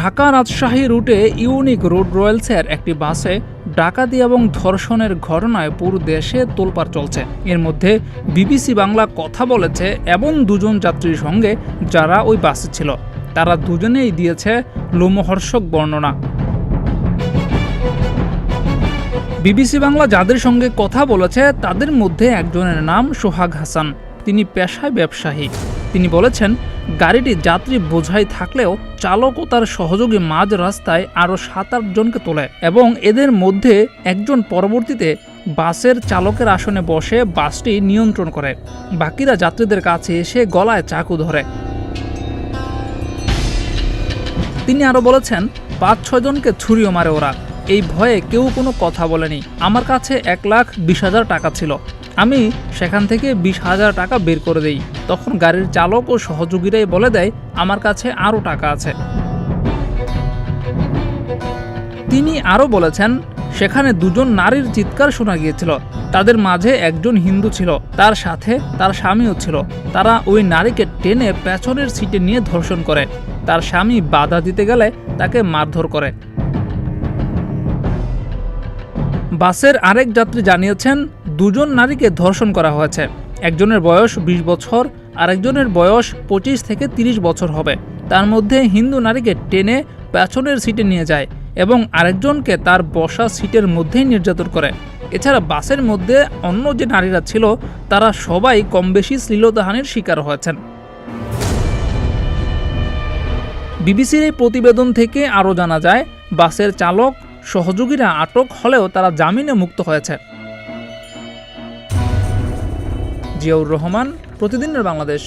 ঢাকা রাজশাহী রুটে unique road রয়্যালসের একটি বাসে ডাকাতি এবং ধর্ষণের ঘটনায় পুরো দেশে তোলপাড় চলছে। এর মধ্যে বিবিসি বাংলা কথা বলেছে এমন দুজন যাত্রীর সঙ্গে যারা ওই বাসে ছিল। তারা দুজনেই দিয়েছে লোমহর্ষক বর্ণনা। বিবিসি বাংলা যাদের সঙ্গে কথা বলেছে তাদের মধ্যে একজনের নাম সোহাগ হাসান। তিনি পেশায় ব্যবসায়ী। তিনি বলেছেন, গাড়িটি যাত্রী বোঝাই থাকলেও চালক ও তার সহযোগী মাঝ রাস্তায় আরও 7-8 জনকে তোলে এবং এদের মধ্যে একজন পরবর্তীতে বাসের চালকের আসনে বসে বাসটি নিয়ন্ত্রণ করে। বাকিরা যাত্রীদের কাছে এসে গলায় চাকু ধরে। তিনি আরও বলেছেন, 5-6 জনকে ছুরিও মারে ওরা। এই ভয়ে কেউ কোনো কথা বলেনি। আমার কাছে 1,20,000 টাকা ছিল। আমি সেখান থেকে 20,000 টাকা বের করে দেই। তখন গাড়ির চালক ও সহযোগীরাই বলে দেয় আমার কাছে আরও টাকা আছে। তিনি আরও বলেছেন, সেখানে দুজন নারীর চিৎকার শোনা গিয়েছিল। তাদের মাঝে একজন হিন্দু ছিল, তার সাথে তার স্বামীও ছিল। তারা ওই নারীকে টেনে পেছনের সিটে নিয়ে ধর্ষণ করে। তার স্বামী বাধা দিতে গেলে তাকে মারধর করে। বাসের আরেক যাত্রী জানিয়েছেন, দুজন নারীকে ধর্ষণ করা হয়েছে। একজনের বয়স 20 বছর, আরেকজনের বয়স 25 থেকে 30 বছর হবে। তার মধ্যে হিন্দু নারীকে টেনে পেছনের সিটে নিয়ে যায় এবং আরেকজনকে তার বসা সিটের মধ্যেই নির্যাতন করে। এছাড়া বাসের মধ্যে অন্য যে নারীরা ছিল তারা সবাই কমবেশি শ্লীলতাহানির শিকার হয়েছেন। বিবিসির এই প্রতিবেদন থেকে আরও জানা যায়, বাসের চালক সহযোগীরা আটক হলেও তারা জামিনে মুক্ত হয়েছে। জিয়াউর রহমান, প্রতিদিনের বাংলাদেশ।